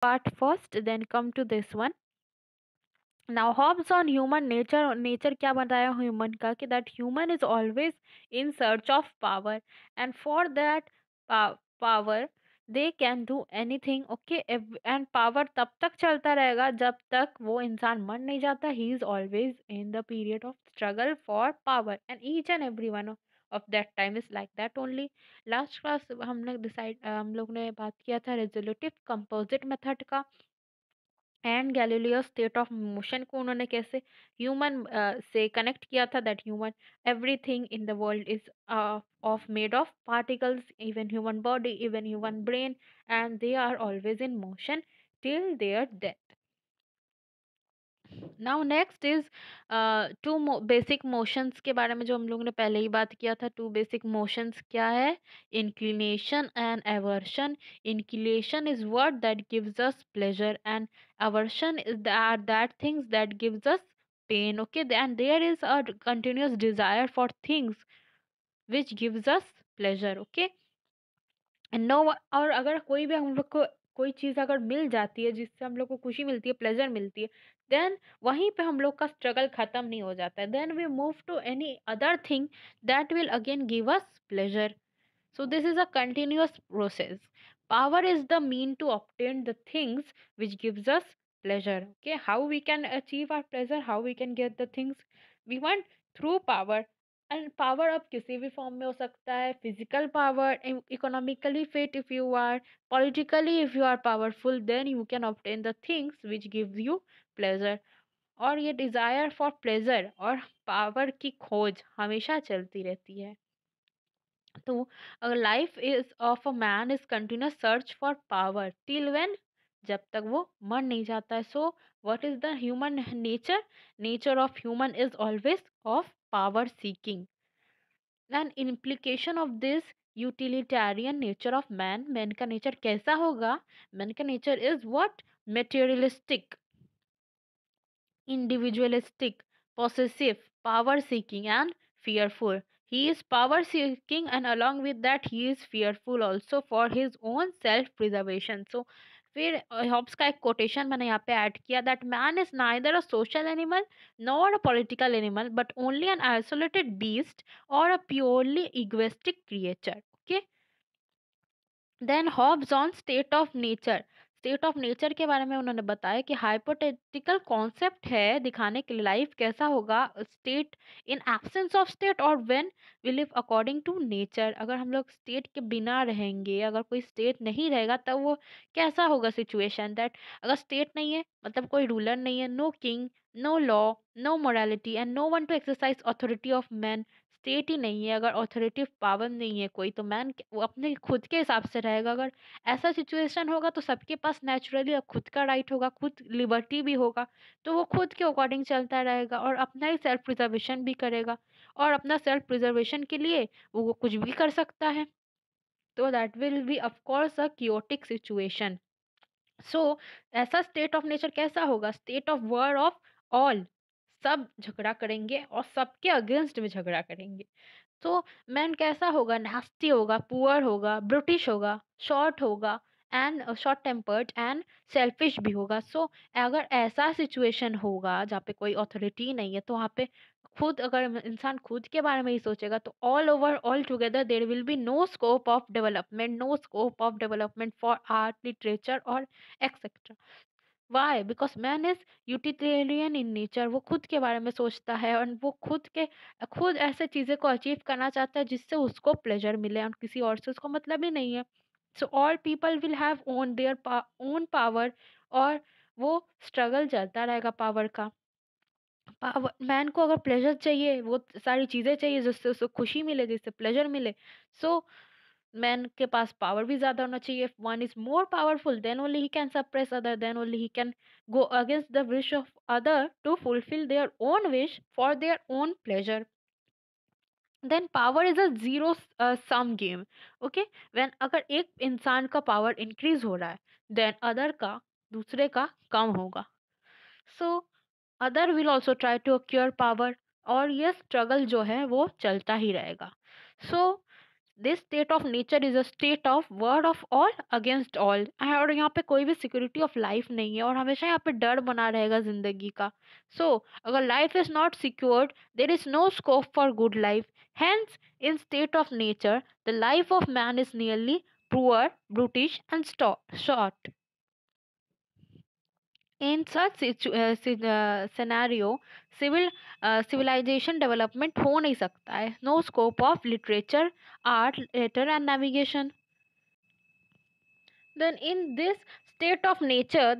part first, then come to this one. Now Hobbes on human nature क्या बताया human का कि that human is always in search of power, and for that power they can do anything. Okay, and power तब तक चलता रहेगा जब तक वो इंसान मर नहीं जाता. He is always in the period of struggle for power, and each and every one of that time is like that only. Last class हम लोग ने बात किया था रेजोल्यूटिव कंपोजिट मेथड का, and Galileo state of motion को उन्होंने कैसे ह्यूमन से कनेक्ट किया था. That human everything in the world is of made of particles, even human body, even human brain, and they are always in motion till their death. Now next is two basic motions के बारे में जो हम लोगों ने पहले ही बात किया था. टू बेसिक मोशंस क्या है? Inclination and aversion. Inclination is word that gives us pleasure, and aversion is that things that gives us pain. Okay, and there is a continuous desire for things which gives us pleasure. Okay, no. और अगर कोई भी हम लोग को कोई चीज़ अगर मिल जाती है जिससे हम लोग को खुशी मिलती है, प्लेजर मिलती है, देन वहीं पे हम लोग का स्ट्रगल खत्म नहीं हो जाता है. Then we move to any other thing that will again give us pleasure. So this is a continuous process. Power is the mean to obtain the things which gives us pleasure. Okay, how we can achieve our pleasure, how we can get the things we want through power. And power अब किसी भी form में हो सकता है. Physical power, economically fit if you are, politically if you are powerful, then you can obtain the things which gives you pleasure. और ये desire for pleasure और पावर की खोज हमेशा चलती रहती है. तो life is of a man is continuous search for power till when, जब तक वो मर नहीं जाता है. So what is the human nature? Nature of human is always of power seeking. An implication of this utilitarian nature of man. Man का nature कैसा होगा? मैन का nature is what? Materialistic, individualistic, possessive, power seeking, and fearful. He is power seeking, and along with that, he is fearful also for his own self preservation. So, फिर Hobbes का एक quotation मैंने यहाँ पे add किया that man is neither a social animal nor a political animal but only an isolated beast और a purely egoistic creature. Okay, then Hobbes on state of nature. State of nature के बारे में उन्होंने बताया कि hypothetical concept है दिखाने के लिए लाइफ कैसा होगा state in absence of state और when we live according to nature. अगर हम लोग स्टेट के बिना रहेंगे, अगर कोई स्टेट नहीं रहेगा तब वो कैसा होगा सिचुएशन. दैट अगर स्टेट नहीं है मतलब कोई रूलर नहीं है, no king, no law, no morality, and no one to exercise authority of man. State ही नहीं है, अगर ऑथोरेटिव पावर नहीं है कोई, तो मैन वो अपने खुद के हिसाब से रहेगा. अगर ऐसा सिचुएशन होगा तो सबके पास नेचुरली अब खुद का राइट होगा, खुद लिबर्टी भी होगा, तो वो खुद के अकॉर्डिंग चलता रहेगा और अपना ही सेल्फ प्रिजर्वेशन भी करेगा. और अपना सेल्फ प्रिजर्वेशन के लिए वो कुछ भी कर सकता है. तो that will be of course a chaotic situation. So ऐसा स्टेट ऑफ नेचर कैसा होगा? State of war of all. सब झगड़ा करेंगे और सबके अगेंस्ट में झगड़ा करेंगे. तो मैन कैसा होगा? नास्टी होगा, पुअर होगा, ब्रिटिश होगा, शॉर्ट होगा, and short tempered and selfish भी होगा. सो अगर ऐसा सिचुएशन होगा जहाँ पे कोई अथॉरिटी नहीं है, तो वहाँ पे खुद अगर इंसान खुद के बारे में ही सोचेगा तो all over all together there will be no scope of development, no scope of development for art, literature और etcetera. Why? Because man is utilitarian in nature. वो खुद के बारे में सोचता है और वो खुद ऐसे चीज़ें को अचीव करना चाहता है जिससे उसको प्लेजर मिले और किसी और से उसको मतलब ही नहीं है. So all people will have own their own power, और वो स्ट्रगल चलता रहेगा पावर का. पावर मैन को अगर प्लेजर चाहिए, वो सारी चीज़ें चाहिए जिससे उसको खुशी मिले, जिससे प्लेजर मिले. सो मैन के पास पावर भी ज़्यादा होना चाहिए. If one is more powerful then only he can suppress other, then only he can go against the wish of other to fulfill their own wish for their own pleasure. Then power is a zero sum game. Okay, when अगर एक इंसान का power increase हो रहा है, then other का, दूसरे का कम होगा. So other will also try to acquire power, और ये स्ट्रगल जो है वो चलता ही रहेगा. So this state of nature is a state of word of all against all. और यहाँ पे कोई भी सिक्योरिटी ऑफ लाइफ नहीं है और हमेशा यहाँ पे डर बना रहेगा जिंदगी का। सो अगर life is not secured, there is no scope for good life. Hence in state of nature the life of man is nearly poor, brutish and short. In such scenario, civilization development हो नहीं सकता है. No scope of literature, art, theatre and navigation. Then in this state of nature,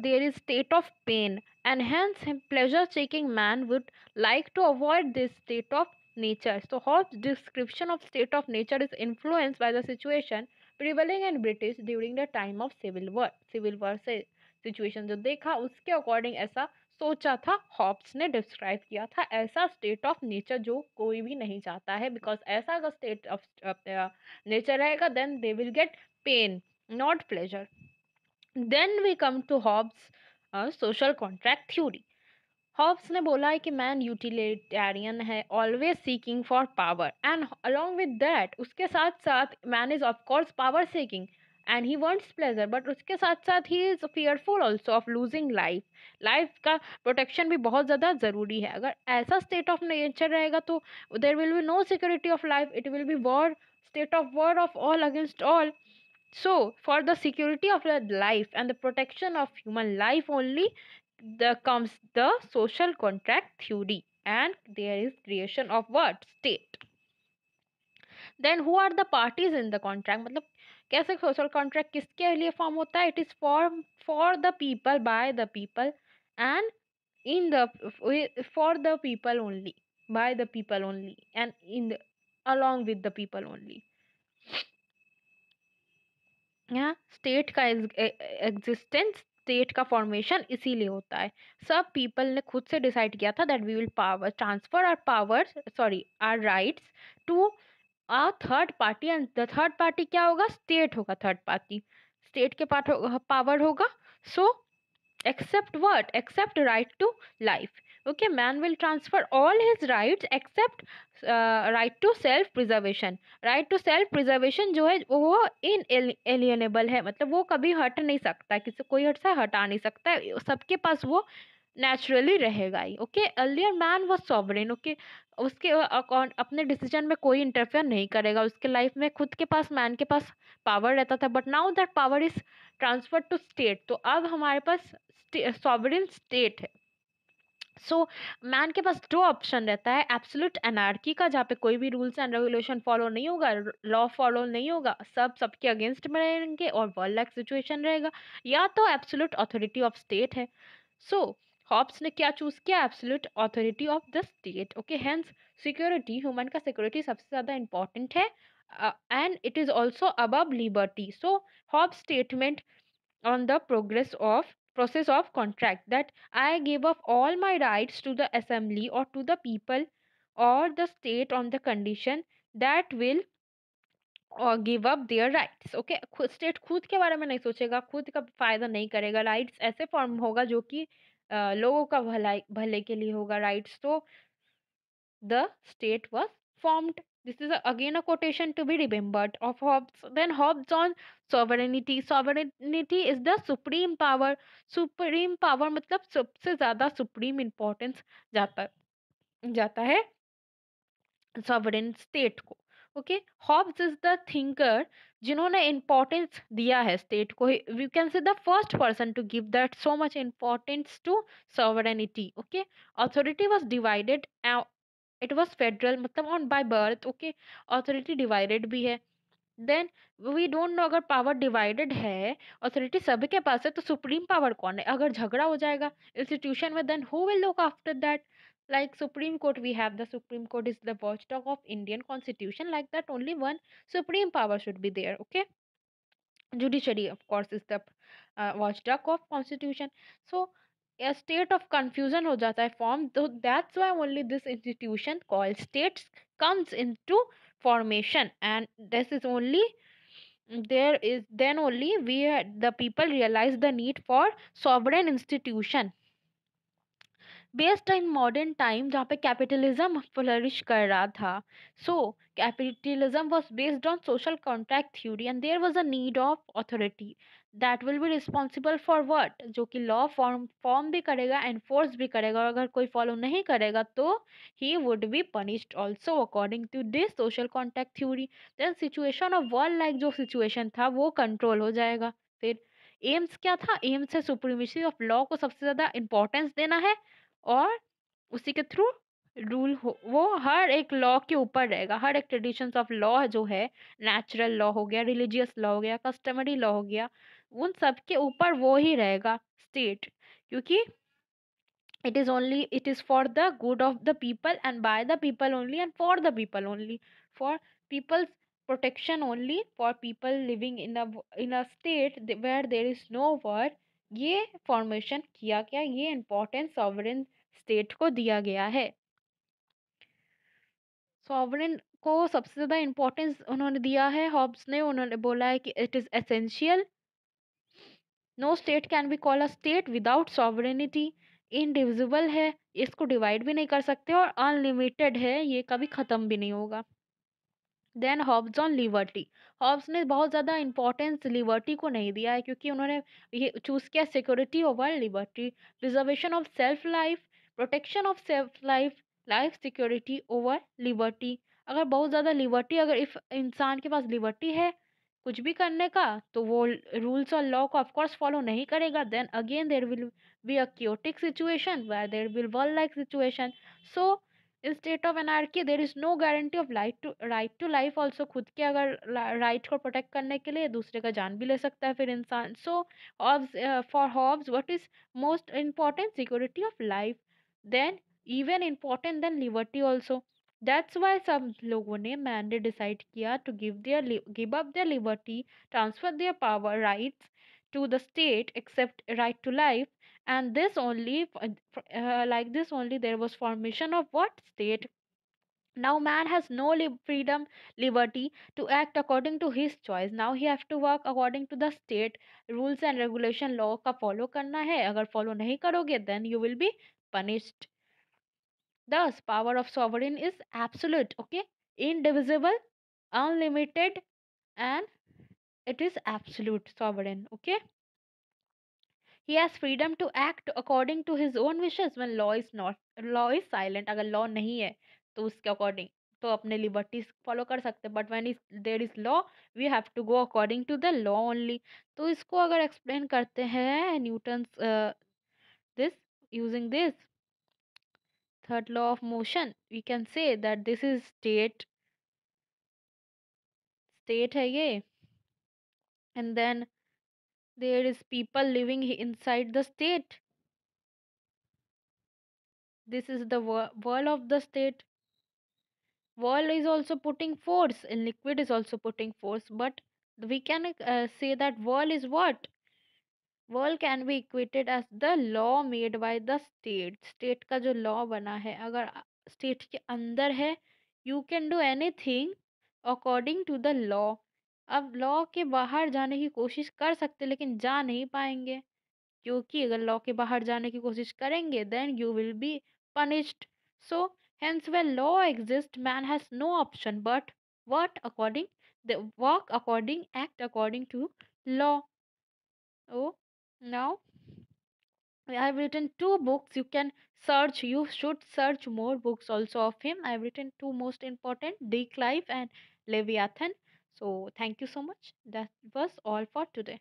there is state of pain, and hence pleasure seeking man would like to avoid this state of nature. So Hobbes' description of state of nature is influenced by the situation prevailing in British during the time of civil war. Civil war से situation जो देखा उसके according ऐसा सोचा था, Hobbs ने describe किया था ऐसा स्टेट ऑफ नेचर जो कोई भी नहीं चाहता है, बिकॉज ऐसा अगर स्टेट ऑफ नेचर रहेगा then they will get pain, not pleasure. Then we come to Hobbes' social contract theory. Hobbes ने बोला है कि मैन यूटिलिटेरियन है, always seeking for power, and along with that उसके साथ साथ man is of course power seeking and he wants pleasure, but उसके साथ साथ he is fearful also of losing life. Life का प्रोटेक्शन भी बहुत ज़्यादा ज़रूरी है। अगर ऐसा स्टेट ऑफ नेचर रहेगा तो there will be no security of life, it will be war, state of war of all against all. So, for the security of the life and the protection of human life only, comes the social contract theory, and there is creation of what? State. Then who are the parties in the contract? मतलब कैसे social contract किसके लिए form होता है? It is formed for the people, by the people, and in the for the people only, by the people only, and in the along with the people only. यहाँ state का existence, state का formation इसीलिए होता है। सब people ने खुद से डिसाइड किया था that we will power transfer our powers, sorry our rights to a third party, and the third party क्या होगा? स्टेट होगा। थर्ड पार्टी स्टेट के पावर होगा। So except what? Except right to life. Okay, man will transfer all his rights except right to self preservation. Right to self preservation जो है वो inalienable है, मतलब वो कभी हट नहीं सकता, किसी कोई हट से हटा नहीं सकता है, सबके पास वो नेचुरली रहेगा ही। Okay, earlier man was sovereign. Okay, उसके अकाउंट अपने डिसीजन में कोई इंटरफेयर नहीं करेगा, उसके लाइफ में खुद के पास मैन के पास पावर रहता था, but now that power is transfer to state. तो अब हमारे पास सॉवरेन स्टेट है। सो मैन के पास दो ऑप्शन रहता है, एब्सोल्यूट एनार्की का जहाँ पे कोई भी रूल्स एंड रेगुलेशन फॉलो नहीं होगा, लॉ फॉलो नहीं होगा, सब सबके अगेंस्ट में रहेंगे और वर्ल्ड लाइक सिचुएशन रहेगा, या तो एब्सोल्यूट अथॉरिटी ऑफ स्टेट है। सो हॉब्स ने क्या चूज किया? Absolute authority of the state. Okay, hence security, human का सिक्योरिटी सबसे ज़्यादा इंपॉर्टेंट है, and it is also above liberty. So Hobbes statement on the process of contract, that I give up all my rights to the assembly or to the people or the state on the condition that will or give up their rights. Okay, state खुद के बारे में नहीं सोचेगा, खुद का फायदा नहीं करेगा, राइट्स ऐसे फॉर्म होगा जो कि लोगों का भले के लिए होगा राइट्स। तो the state was formed. This is again a quotation to be remembered of Hobbes. Then Hobbes on sovereignty. Sovereignty is the supreme power. Supreme power मतलब सबसे ज़्यादा supreme importance जाता जाता है sovereign state को। Okay, Hobbes is the thinker जिन्होंने importance दिया है स्टेट को। You can say the first person to give that so much importance to sovereignty. Okay, authority was divided, it was federal मतलब on by birth. Okay, authority divided भी है। Then we don't know, अगर power divided है, authority सबके पास है, तो supreme power कौन है? अगर झगड़ा हो जाएगा इंस्टीट्यूशन में, then who will look after that? Like Supreme Court, we have the Supreme Court is the watchdog of Indian Constitution. Like that, only one supreme power should be there. Okay, judiciary, of course, is the watchdog of Constitution. So a state of confusion हो जाता है form. So that's why only this institution called states comes into formation, and this is only there is then only the people realize the need for sovereign institution. Based in modern time जहाँ पे capitalism flourish कर रहा था. So capitalism was based on social contract theory and there was a need of authority that will be responsible for what, जो कि law form form भी करेगा, enforce भी करेगा, और अगर कोई फॉलो नहीं करेगा तो he would be punished also according to this social contract theory. Then situation of world like जो सिचुएशन था वो कंट्रोल हो जाएगा. फिर एम्स क्या था? एम्स है सुप्रीमेसी ऑफ लॉ को सबसे ज़्यादा इम्पोर्टेंस देना है, और उसी के थ्रू रूल हो वो हर एक लॉ के ऊपर रहेगा. हर एक ट्रेडिशंस ऑफ लॉ जो है, नेचुरल लॉ हो गया, रिलीजियस लॉ हो गया, कस्टमरी लॉ हो गया, उन सब के ऊपर वो ही रहेगा स्टेट, क्योंकि it is for the good of the people and by the people only and for the people only, for people's protection only, for people living in a state where there is no war. ये formation किया गया, ये importance sovereign state को दिया गया है. Sovereign को सबसे ज़्यादा इम्पोर्टेंस उन्होंने दिया है हॉब्स ने. उन्होंने बोला है कि it is essential. No state can be call a state without sovereignty. Indivisible है, इसको डिवाइड भी नहीं कर सकते, और अनलिमिटेड है, ये कभी ख़त्म भी नहीं होगा. Then Hobbes on liberty. Hobbes ने बहुत ज़्यादा इंपॉर्टेंस लिबर्टी को नहीं दिया है, क्योंकि उन्होंने ये चूज़ किया security over liberty, preservation of self life, protection of self life, life security over liberty. अगर बहुत ज़्यादा लिबर्टी, अगर इफ इंसान के पास लिबर्टी है कुछ भी करने का, तो वो रूल्स और लॉ को ऑफकोर्स फॉलो नहीं करेगा. Then again there will be a chaotic situation where there will world like situation. So in state of anarchy there is no guarantee of right to life also. खुद के अगर right को protect करने के लिए दूसरे का जान भी ले सकता है फिर इंसान. So Hobbes, for Hobbes what is most important? Security of life. Then even important then liberty also. That's why सब लोगों ने मैन ने डिसाइड किया to give up their liberty, transfer their power rights to the state except right to life. And this only like this only there was formation of what state. Now man has no freedom, liberty to act according to his choice. Now he have to work according to the state rules and regulation. law का follow करना है, अगर follow नहीं करोगे then you will be punished. Thus power of sovereign is absolute, okay, indivisible, unlimited, and it is absolute sovereign, okay. He has freedom to act according to his own wishes when law is silent. अगर law नहीं है तो उसके according तो अपने liberties follow कर सकते, but when there is law we have to go according to the law only. तो इसको अगर explain करते हैं Newton's this using this third law of motion, we can say that this is state है ये, and then there is people living inside the state. This is the world of the state. World is also putting force and liquid is also putting force, but we can say that world is what? World can be equated as the law made by the state. State का जो law बना है, अगर state के अंदर है, you can do anything according to the law. अब law के बाहर जाने की कोशिश कर सकते लेकिन जा नहीं पाएंगे, क्योंकि अगर लॉ के बाहर जाने की कोशिश करेंगे then you will be punished. So hence when law exists man has no option but what? According the work according, act according to law. Oh, now I have written two books. You can search, you should search more books also of him. I have written two most important, Dick Life and Leviathan. So thank you so much. That was all for today.